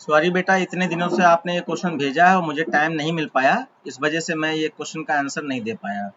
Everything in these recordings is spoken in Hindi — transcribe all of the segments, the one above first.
सॉरी बेटा, इतने दिनों से आपने ये क्वेश्चन भेजा है और मुझे टाइम नहीं मिल पाया, इस वजह से मैं ये क्वेश्चन का आंसर नहीं दे पाया।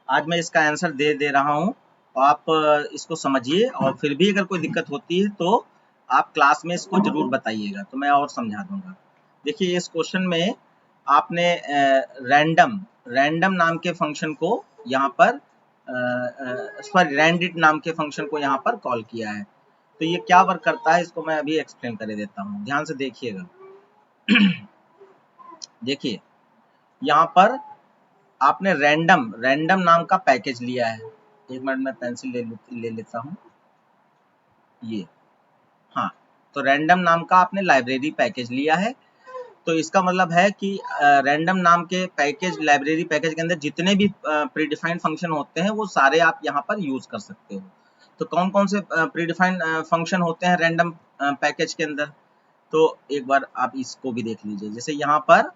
आज मैं इसका आंसर दे रहा हूँ, तो आप इसको समझिए और फिर भी अगर कोई दिक्कत होती है तो आप क्लास में इसको ज़रूर बताइएगा, तो मैं और समझा दूंगा। देखिए इस क्वेश्चन में आपने रैंडम रैंडम नाम के फंक्शन को यहाँ पर सॉरी रैंडिट नाम के फंक्शन को यहाँ पर कॉल किया है। तो ये क्या वर्क करता है इसको मैं अभी एक्सप्लेन कर देता हूँ, ध्यान से देखिएगा। देखिए यहाँ पर आपने रैंडम रैंडम नाम का पैकेज लिया है। एक मिनट में पेंसिल ले लेता हूँ ये। हाँ, तो रैंडम नाम का आपने लाइब्रेरी पैकेज लिया है। तो इसका मतलब है कि रैंडम नाम के पैकेज लाइब्रेरी पैकेज के अंदर जितने भी प्रीडिफाइंड फंक्शन होते हैं वो सारे आप यहाँ पर यूज कर सकते हो। तो कौन कौन से प्रीडिफाइंड फंक्शन होते हैं रैंडम पैकेज के अंदर, तो एक बार आप इसको भी देख लीजिए। जैसे यहाँ पर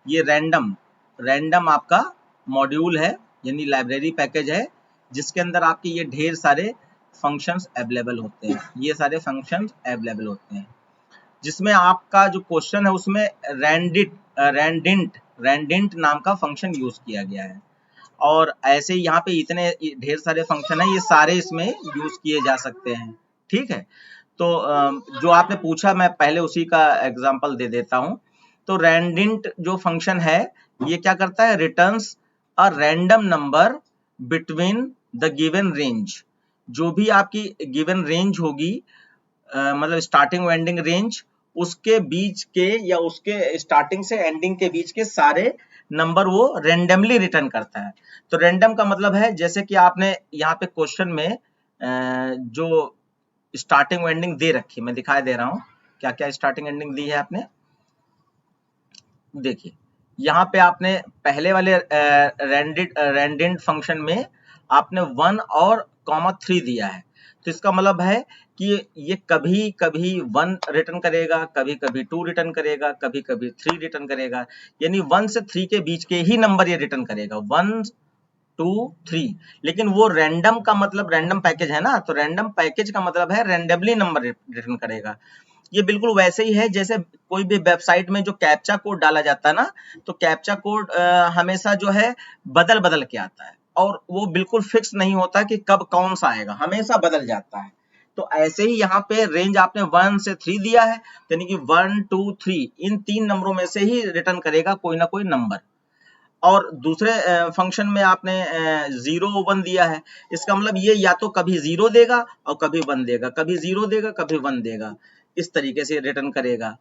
ये रैंडम आपका मॉड्यूल है, यानी लाइब्रेरी पैकेज है, जिसके अंदर आपके ये ढेर सारे फंक्शंस अवेलेबल होते हैं। ये सारे फंक्शंस अवेलेबल होते हैं, जिसमें आपका जो क्वेश्चन है उसमें रैंडिंट नाम का फंक्शन यूज किया गया है। और ऐसे ही यहाँ पे इतने ढेर सारे फंक्शन है, ये सारे इसमें यूज किए जा सकते हैं। ठीक है, तो जो आपने पूछा मैं पहले उसी का एग्जांपल दे देता हूँ। तो रैंडिंट जो फंक्शन है ये क्या करता है, returns a random number between the given range. जो भी आपकी गिवन रेंज होगी, मतलब स्टार्टिंग और एंडिंग रेंज, उसके बीच के या उसके स्टार्टिंग से एंडिंग के बीच के सारे नंबर वो रेंडमली रिटर्न करता है। तो रेंडम का मतलब है, जैसे कि आपने यहाँ पे क्वेश्चन में जो स्टार्टिंग और एंडिंग दे रखी, मैं दिखाई दे रहा हूँ क्या क्या स्टार्टिंग एंडिंग दी है आपने। देखिए यहाँ पे आपने पहले वाले रैंडेंट फंक्शन में आपने 1 और 3 दिया है। तो इसका मतलब है कि ये कभी कभी 1 रिटर्न करेगा, कभी कभी 2 रिटर्न करेगा, कभी कभी 3 रिटर्न करेगा, यानी 1 से 3 के बीच के ही नंबर ये रिटर्न करेगा, 1 2 3। लेकिन वो रैंडम का मतलब रैंडम पैकेज है ना, तो रैंडम पैकेज का मतलब है रैंडमली नंबर रिटर्न करेगा। ये बिल्कुल वैसे ही है जैसे कोई भी वेबसाइट में जो कैप्चा कोड डाला जाता है ना, तो कैप्चा कोड हमेशा जो है बदल बदल के आता है और वो बिल्कुल फिक्स नहीं होता कि कब कौन सा आएगा, हमेशा बदल जाता है। तो ऐसे ही यहाँ पे रेंज आपने 1 से 3 दिया है, यानी कि 1 2 3 इन 3 नंबरों में से ही रिटर्न करेगा कोई ना कोई नंबर। और दूसरे फंक्शन में आपने 0 1 दिया है, इसका मतलब ये या तो कभी 0 देगा और कभी 1 देगा, कभी 0 देगा कभी 1 देगा, इस तरीके से रिटर्न करेगा।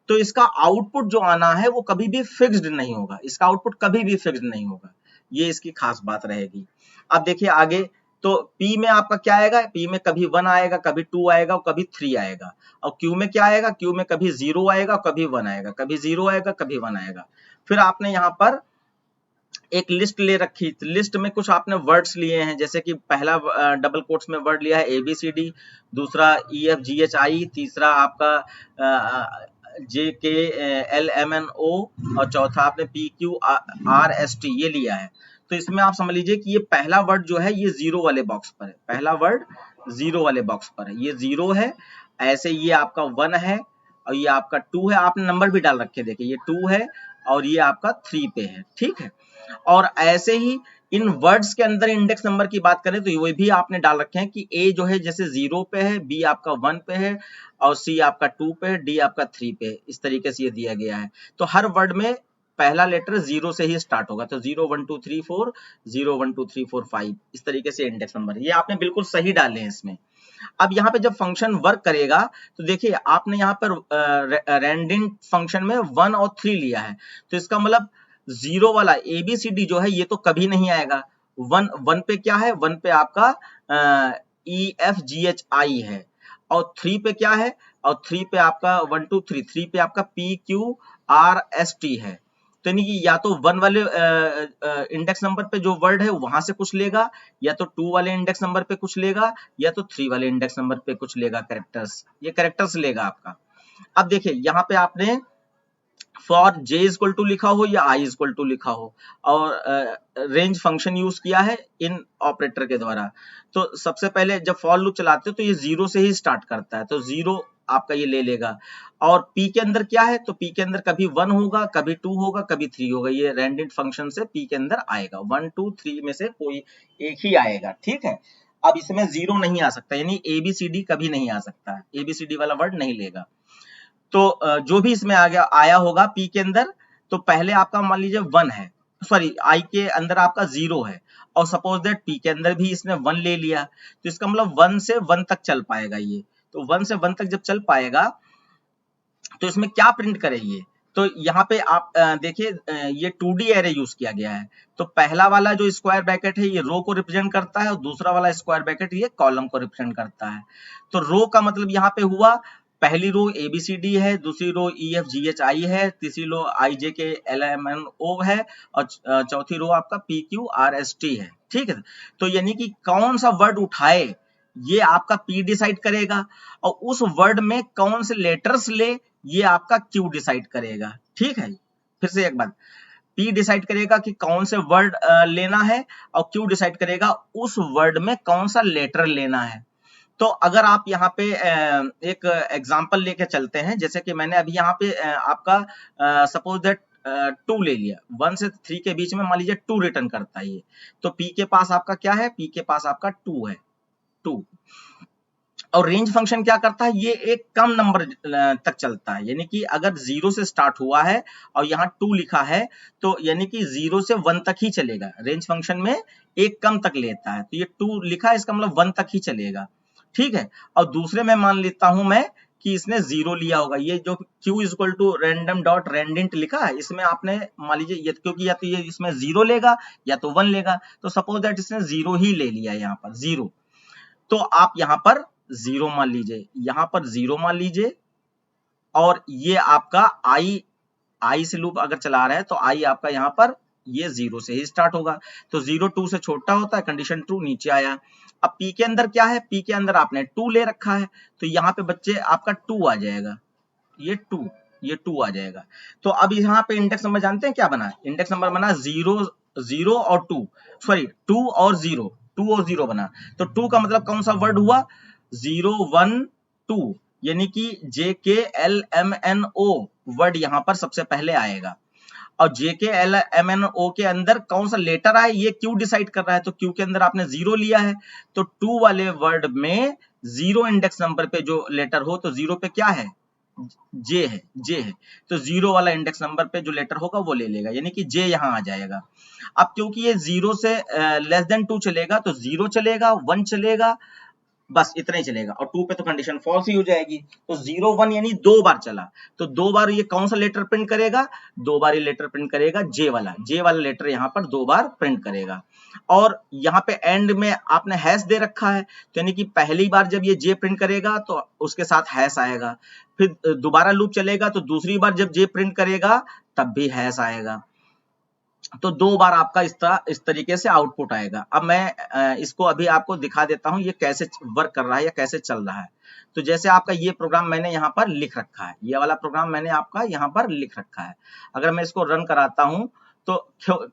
तो इसका आउटपुट जो आना है वो कभी भी फिक्स्ड नहीं होगा, इसका आउटपुट कभी भी फिक्स्ड नहीं होगा, ये इसकी खास बात रहेगी। अब देखिए आगे, तो P में आपका क्या आएगा, P में कभी 1 आएगा, कभी 2 आएगा और कभी 3 आएगा। और Q में क्या आएगा, Q में कभी 0 आएगा, कभी 1 आएगा, कभी 0 आएगा, कभी 1 आएगा। फिर आपने यहाँ पर एक लिस्ट ले रखी, लिस्ट में कुछ आपने वर्ड्स लिए हैं, जैसे कि पहला डबल कोट्स में वर्ड लिया है ABCD, दूसरा EFGHI, तीसरा आपका JKLMNO और चौथा आपने PQRST ये लिया है। तो इसमें आप समझ लीजिए कि ये पहला वर्ड जो है ये 0 वाले बॉक्स पर है, पहला वर्ड 0 वाले बॉक्स पर है, ये 0 है। ऐसे ये आपका 1 है और ये आपका 2 है, आपने नंबर भी डाल रखे, देखिए ये 2 है और ये आपका 3 पे है। ठीक है, और ऐसे ही इन वर्ड्स के अंदर इंडेक्स नंबर की बात करें तो ये भी आपने डाल रखे हैं कि A जो है जैसे 0 पे है, B आपका 1 पे है और C आपका 2 पे है, D आपका 3 पे है, इस तरीके से ये दिया गया है। तो हर वर्ड में पहला लेटर 0 से ही स्टार्ट होगा, तो 0 1 2 3 4, 0 1 2 3 4 5, इस तरीके से इंडेक्स नंबर ये आपने बिल्कुल सही डाले हैं इसमें। अब यहाँ पे जब फंक्शन वर्क करेगा तो देखिए आपने यहाँ पर रैंडिंट फंक्शन में 1 और 3 लिया है, तो इसका मतलब 0 वाला ABCD जो है ये तो कभी नहीं आएगा। 1 पे क्या है, 1 पे आपका EFGHI है, और 3 पे क्या है, और 3 पे आपका 1 2 3 पे आपका PQRST है। तो यानी कि या तो 1 वाले इंडेक्स नंबर पे जो वर्ड है वहां से कुछ लेगा, या तो 2 वाले इंडेक्स नंबर पे कुछ लेगा, या तो 3 वाले इंडेक्स नंबर पे कुछ लेगा, कैरेक्टर्स, ये कैरेक्टर्स लेगा आपका। अब देखिए यहाँ पे आपने फॉर j इक्वल टू लिखा हो या i इक्वल टू लिखा हो और रेंज फंक्शन यूज किया है इन ऑपरेटर के द्वारा। तो सबसे पहले जब फॉर लूप चलाते हो तो ये 0 से ही स्टार्ट करता है, तो 0 आपका ये ले लेगा। और पी के अंदर क्या है, तो पी के अंदर कभी 1 होगा, कभी 2 होगा, कभी 3 होगा। ये रेंडेंट फंक्शन से पी के अंदर आएगा, 1 2 3 में से कोई एक ही आएगा, ठीक है। अब इसमें 0 नहीं आ सकता, यानी ABCD कभी नहीं आ सकता, ABCD वाला वर्ड नहीं लेगा। तो जो भी इसमें आ गया आया होगा पी के अंदर, तो पहले आपका मान लीजिए 1 है, सॉरी आई के अंदर आपका 0 है, और सपोज दैट पी के अंदर भी इसने 1 ले लिया, तो इसका मतलब 1 से 1 तक चल पाएगा ये। तो 1 से 1 तक जब चल पाएगा तो इसमें क्या प्रिंट करेंगे, तो यहाँ पे आप देखिए ये 2D एरे यूज किया गया है। तो पहला वाला जो स्क्वायर ब्रैकेट है ये रो को रिप्रेजेंट करता है, और दूसरा वाला स्क्वायर ब्रैकेट ये कॉलम को रिप्रेजेंट करता है। तो रो का मतलब यहाँ पे हुआ, पहली रो ABCD है, दूसरी रो EFGHI है, तीसरी रो IJKLMNO है, और चौथी रो आपका PQRST है, ठीक है। तो यानी कि कौन सा वर्ड उठाए ये आपका P डिसाइड करेगा, और उस वर्ड में कौन से लेटर्स ले ये आपका Q डिसाइड करेगा, ठीक है। फिर से एक बार, P डिसाइड करेगा कि कौन से वर्ड लेना है, और Q डिसाइड करेगा उस वर्ड में कौन सा लेटर लेना है। तो अगर आप यहाँ पे एक एग्जांपल लेके चलते हैं, जैसे कि मैंने अभी यहाँ पे आपका सपोज दैट 2 ले लिया, 1 से 3 के बीच में मान लीजिए 2 रिटर्न करता है ये, तो P के पास आपका क्या है, P के पास आपका 2 है, 2। और रेंज फंक्शन क्या करता है, ये एक कम नंबर तक चलता है, यानी कि अगर 0 से स्टार्ट हुआ है और यहाँ 2 लिखा है, तो यानी कि 0 से 1 तक ही चलेगा। रेंज फंक्शन में एक कम तक लेता है, तो ये 2 लिखा है, इसका मतलब 1 तक ही चलेगा, ठीक है। और दूसरे में मान लेता हूं मैं कि इसने 0 लिया होगा, ये जो Q equal to random dot रेंडेंट लिखा है, इसमें आपने मान लीजिए ये, क्योंकि या तो ये इसमें 0 लेगा या तो 1 लेगा, तो सपोज दैट इसने 0 ही ले लिया, यहाँ पर 0, तो आप यहाँ पर 0 मान लीजिए, यहाँ पर 0 मान लीजिए, और ये आपका आई से लूप अगर चला रहा है तो आई आपका यहाँ पर ये 0 से ही स्टार्ट होगा, तो 0 2 से छोटा होता है, कंडीशन ट्रू, नीचे आया। अब P के अंदर क्या है, P के अंदर आपने 2 ले रखा है, तो यहाँ पे बच्चे आपका 2 आ जाएगा, ये 2 आ जाएगा। तो अब यहाँ पे इंडेक्स नंबर जानते हैं क्या बना, इंडेक्स नंबर बना 0 और 2, सॉरी 2 और 0 बना। तो 2 का मतलब कौन सा वर्ड हुआ, 0 1 2, यानी कि JKLMNO वर्ड यहाँ पर सबसे पहले आएगा, और JKLMNO के अंदर कौन सा लेटर आए ये Q डिसाइड कर रहा है, तो Q के अंदर आपने 0 लिया है, तो 2 वाले वर्ड में 0 इंडेक्स नंबर पे जो लेटर हो, तो 0 पे क्या है, J है, तो 0 वाला इंडेक्स नंबर पे जो लेटर होगा वो ले लेगा, यानी कि J यहाँ आ जाएगा। अब क्योंकि ये 0 से लेस देन 2 चलेगा, तो 0 चलेगा, 1 चलेगा, बस इतना ही चलेगा, और 2 पे तो कंडीशन फॉल्स ही हो जाएगी। तो 0 1 यानी 2 बार चला, तो 2 बार ये कौन सा लेटर प्रिंट करेगा, 2 बार ये लेटर प्रिंट करेगा J वाला लेटर यहाँ पर 2 बार प्रिंट करेगा। और यहाँ पे एंड में आपने हैश दे रखा है, तो यानी कि पहली बार जब ये J प्रिंट करेगा तो उसके साथ हैश आएगा, फिर दोबारा लूप चलेगा तो दूसरी बार जब J प्रिंट करेगा तब भी हैश आएगा, तो 2 बार आपका इस तरीके से आउटपुट आएगा। अब मैं इसको अभी आपको दिखा देता हूं ये कैसे वर्क कर रहा है या कैसे चल रहा है। तो जैसे आपका ये प्रोग्राम मैंने यहाँ पर लिख रखा है, ये वाला प्रोग्राम मैंने आपका यहाँ पर लिख रखा है, अगर मैं इसको रन कराता हूं तो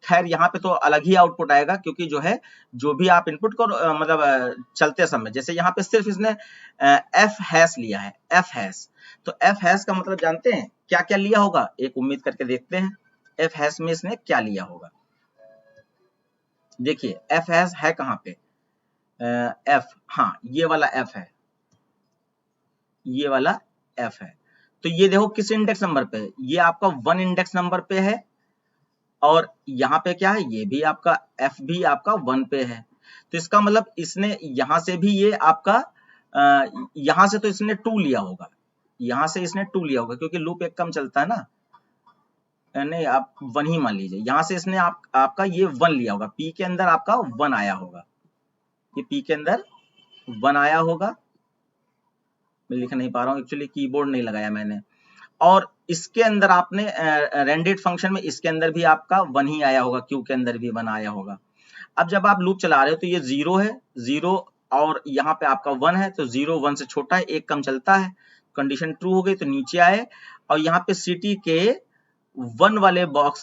खैर यहाँ पे तो अलग ही आउटपुट आएगा, क्योंकि जो है जो भी आप इनपुट को मतलब चलते समय, जैसे यहाँ पे सिर्फ इसने एफ हैश लिया है, एफ हैश, तो एफ हैश का मतलब जानते हैं क्या क्या लिया होगा, एक उम्मीद करके देखते हैं एफ हैश में इसने क्या लिया होगा। देखिए एफ हैश है कहां पे, एफ, हाँ ये वाला एफ है, ये वाला एफ है। तो ये देखो किस इंडेक्स नंबर पे है, ये आपका 1 इंडेक्स नंबर पे है, और यहाँ पे क्या है, ये भी आपका एफ भी आपका 1 पे है। तो इसका मतलब इसने यहां से भी ये आपका यहां से तो इसने 2 लिया होगा, यहां से इसने 2 लिया होगा, क्योंकि लूप एक कम चलता है ना, नहीं आप 1 ही मान लीजिए, यहां से इसने आपका ये 1 लिया होगा, P के अंदर आपका 1 आया होगा, ये P के अंदर 1 आया होगा, मैं लिख नहीं पा रहा हूँ एक्चुअली, कीबोर्ड नहीं लगाया मैंने। और इसके अंदर आपने रेंडेड फंक्शन में इसके अंदर भी आपका 1 ही आया होगा, Q के अंदर भी 1 आया होगा। अब जब आप लूप चला रहे हो तो ये 0 है, 0 और यहाँ पे आपका 1 है, तो 0 1 से छोटा है, एक कम चलता है, कंडीशन ट्रू हो गई तो नीचे आए, और यहाँ पे सिटी के 1 वाले बॉक्स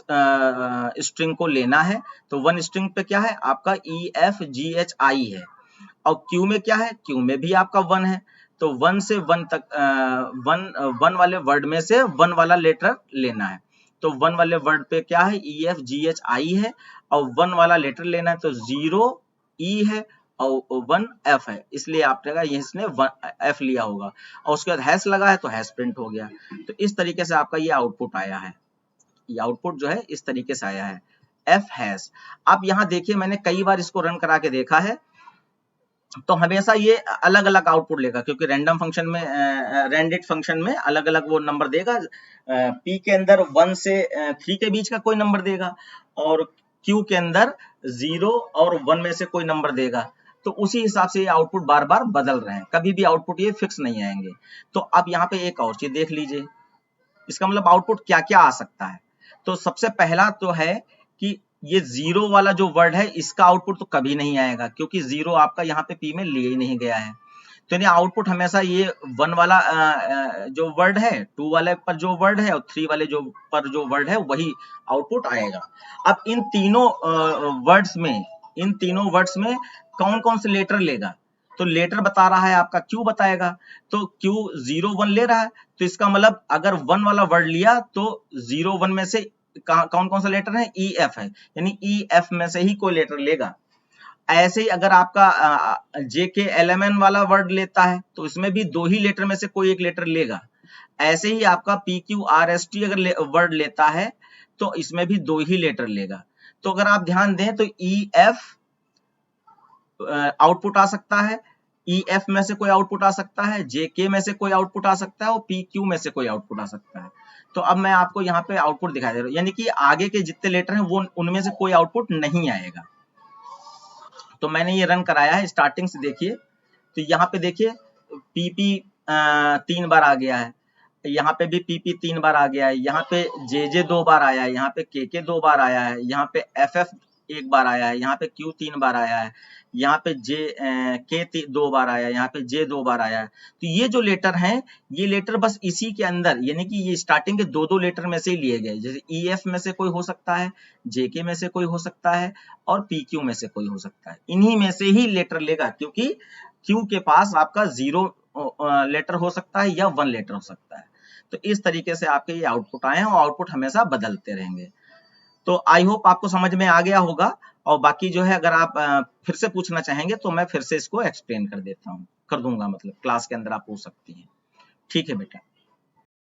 स्ट्रिंग को लेना है, तो 1 स्ट्रिंग पे क्या है आपका EFGHI है, और Q में क्या है, Q में भी आपका 1 है, तो 1 से 1 तक वन वाले वर्ड में से 1 वाला लेटर लेना है। तो 1 वाले वर्ड पे क्या है, EFGHI है, और 1 वाला लेटर लेना है, तो 0 E है और 1 F है, इसलिए आपने इसने 1 F लिया होगा, और उसके बाद हैश लगा है तो हैश प्रिंट हो गया। तो इस तरीके से आपका ये आउटपुट आया है, ये आउटपुट जो है इस तरीके से आया है, F हैश। आप यहाँ देखिए, मैंने कई बार इसको रन करा के देखा है, तो हमेशा ये अलग अलग आउटपुट लेगा, क्योंकि रैंडम फंक्शन में रैंडेड फंक्शन में अलग अलग वो नंबर देगा। P के अंदर 1 से 3 के बीच का कोई नंबर देगा, और Q के अंदर 0 और 1 में से कोई नंबर देगा। तो उसी हिसाब से ये आउटपुट बार बार बदल रहे हैं, कभी भी आउटपुट ये फिक्स नहीं आएंगे। तो अब यहाँ पे एक और चीज देख लीजिए, इसका मतलब आउटपुट क्या क्या आ सकता है। तो सबसे पहला तो है कि ये 0 वाला जो वर्ड है इसका आउटपुट तो कभी नहीं आएगा, क्योंकि 0 आपका यहाँ पे P में लिए ही नहीं गया है। तो यानी आउटपुट हमेशा ये 1 वाला जो वर्ड है, 2 वाले पर जो वर्ड है और 3 वाले जो वर्ड है वही आउटपुट आएगा। अब इन तीनों वर्ड्स में कौन कौन से लेटर लेगा, तो लेटर बता रहा है आपका Q बताएगा। तो Q 0 1 ले रहा है, तो इसका मतलब अगर 1 वाला वर्ड लिया तो 0 1 में से कौन कौन सा लेटर है, EF है, यानी EF में से ही कोई लेटर लेगा। ऐसे ही अगर आपका JKLMN वाला वर्ड लेता है तो इसमें भी 2 ही लेटर में से कोई एक लेटर लेगा। ऐसे ही आपका PQRST अगर वर्ड लेता है तो इसमें भी 2 ही लेटर लेगा। तो अगर आप ध्यान दें तो EF आउटपुट आ सकता है, EF में से कोई आउटपुट आ सकता है, JK में से कोई आउटपुट आ सकता है, और PQ में से कोई आउटपुट आ सकता है। तो अब मैं आपको यहाँ पे आउटपुट दिखा दे रहा हूँ, यानी कि आगे के जितने लेटर हैं वो उनमें से कोई आउटपुट नहीं आएगा। तो मैंने ये रन कराया है, स्टार्टिंग से देखिए। तो यहाँ पे देखिए PP 3 बार आ गया है, यहाँ पे भी PP 3 बार आ गया है, यहाँ पे JJ 2 बार आया है, यहाँ पे KK 2 बार आया है, यहाँ पे FF 1 बार आया है, यहाँ पे Q 3 बार आया है, यहाँ पे K 2 बार आया है, यहाँ पे J 2 बार आया है। तो ये जो लेटर हैं, ये लेटर बस इसी के अंदर, यानी कि ये स्टार्टिंग के 2 लेटर में से ही लिए गए। जैसे EF में से कोई हो सकता है, JK में से कोई हो सकता है, और PQ में से कोई हो सकता है। इन्हीं में से ही लेटर लेगा, क्योंकि Q के पास आपका 0 लेटर हो सकता है या 1 लेटर हो सकता है। तो इस तरीके से आपके ये आउटपुट आए हैं, और आउटपुट हमेशा बदलते रहेंगे। तो आई होप आपको समझ में आ गया होगा, और बाकी जो है अगर आप फिर से पूछना चाहेंगे तो मैं फिर से इसको एक्सप्लेन कर दूंगा, मतलब क्लास के अंदर आप पूछ सकती हैं। ठीक है बेटा।